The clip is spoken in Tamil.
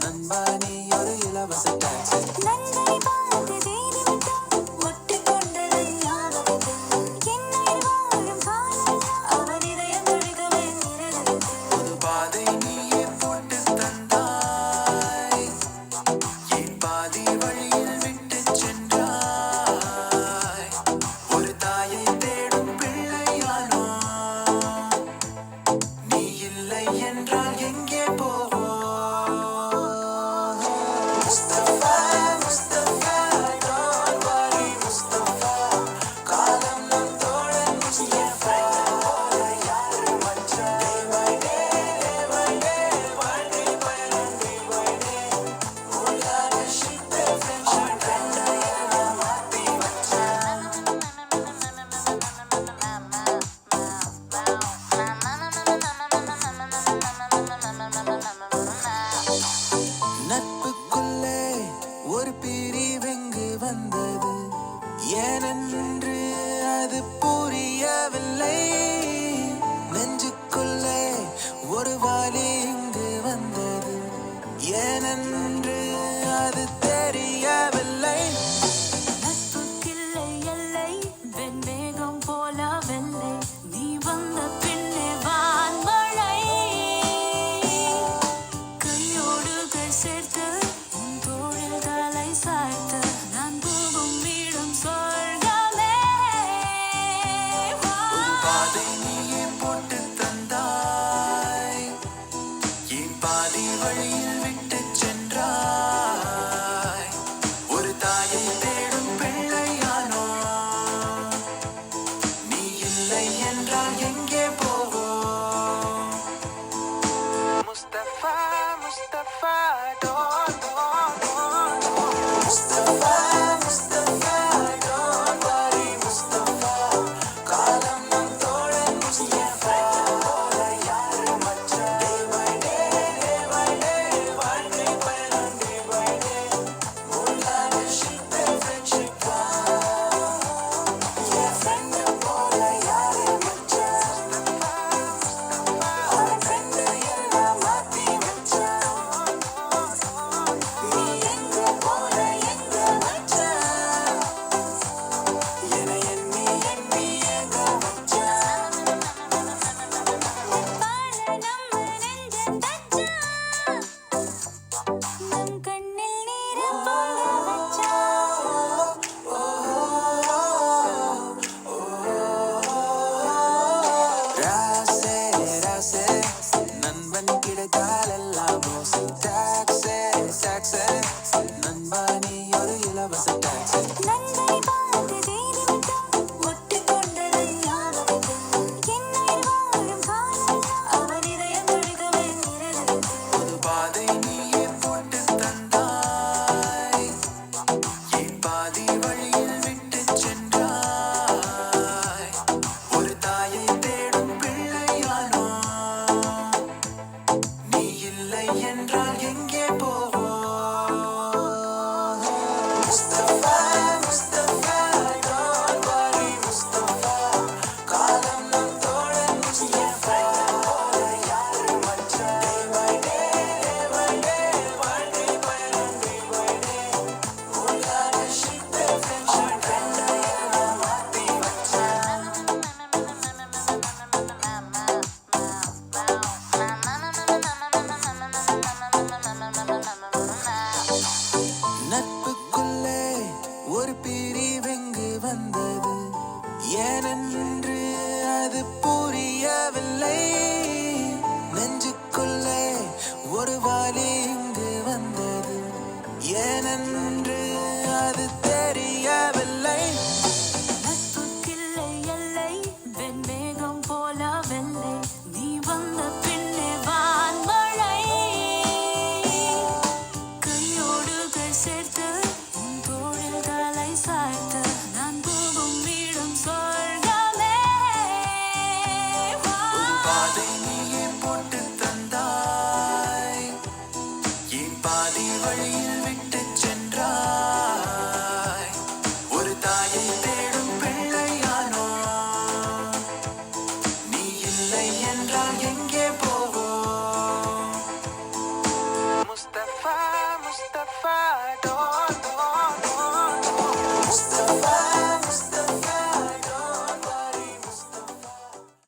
நண்பா நீ ஒரு இலவச டாக்ஸ். புது பாதை நீயே போட்டு தந்தாய், என் பாதி வழியில் விட்டு சென்றாய். ஒரு தாயை தேடும் பிள்ளையானோ, நீ இல்லை என்றால் எங்கே போவோம்? முஸ்தபா முஸ்தபா don't worry முஸ்தபா, காலம் நம் தோழன் முஸ்தபா, போல யாரும் மச்சான். Day by day வாழ்க்கை பயணம் day by day, உலக shift friendship எல்லாம் மாத்தி வச்சான். நட்புக்குள்ளே ஒரு பிரிவெங்கு வந்தது, ஏனென்று அது புரியவில்லை. நெஞ்சுக்குள்ளே ஒரு வாலி இங்கு வந்தது, ஏனென்று அது தெரியவில்லை. நட்புக்கில்லை எல்லை, வெண்மேகம் போல வெள்ளை, நீ வந்த பின்னே வான்மழை. கையோடு கை சேர்த்து உன் தோளில் தலை சாய்த்து, நான் போகும் வீடும் சொர்க்கமே. புது பாதை நீயே போட்டு தந்தாய், என் பாதி வழியில் விட்டு சென்றாய். ஒரு தாயை தேடும் பிள்ளையானோ, நீ இல்லை என்றால் எங்கே போவோம்? முஸ்தபா முஸ்தபா முஸ்தபா முஸ்தபா don't worry முஸ்தபா, காலம் நம் தோழன் முஸ்தபா, போல யாரும் மச்சான். Day by day வாழ்க்கை பயணம் day by day, உலக shift friendship என் friend போல யாரும் மச்சான். அவன் friend எல்லாம் மாத்தி வச்சான். நீ எங்க போன எங்க வச்சான், என எண்ணி எண்ணி எங்க வச்சான். பால நம்ம நெஞ்ச தச்சான், நம் கண்ணில் நீரை பொங்க வச்சான். ராசே ராசே நண்பன் கிடைத்தால் எல்லாம் மோசம். டாக்ஸே டாக்ஸே நண்பா நீ ஒரு இலவச டாக்ஸ். நண்பனை பார்த்து தேடி விட்டோம், ஒட்டிக்கொண்டது ஞாபகம். என்னை வாழும் காலம் அவன் இதயம் துடிக்கவே இருக்கிறது. புது பாதை நீயே போட்டு தந்தாய், என் பாதி வழியில் விட்டு சென்றாய். ஒரு தாயை தேடும் பிள்ளையானோ, நீ இல்லை என்றால் எங்கே போவோம்? முஸ்தபா முஸ்தபா don't worry முஸ்தபா, காலம் நம் தோழன் முஸ்தபா, போல யாரும் மச்சான். Day by day வாழ்க்கை பயணம் day by day, உலக shift friendship எல்லாம் மாத்தி வச்சான். நட்புக்குள்ளே ஒரு பிரிவெங்கு வந்தது, ஏனென்று அது புரியவில்லை. நெஞ்சுக்குள்ளே ஒரு வாலி இங்கு வந்தது, ஏனென்று அது தெரியவில்லை. நட்புக்கில்லை எல்லை, வெண்மேகம் போல வெள்ளை, நீ வந்த பின்னே வான்மழை. கையோடு கை சேர்த்து உன் தோளில் தலை சாய்த்து, நான் போகும் வீடும் சொர்க்கமே. புது பாதை நீயே போட்டு தந்தாய், என் பாதி வழியில் விட்டு சென்றாய். ஒரு தாயை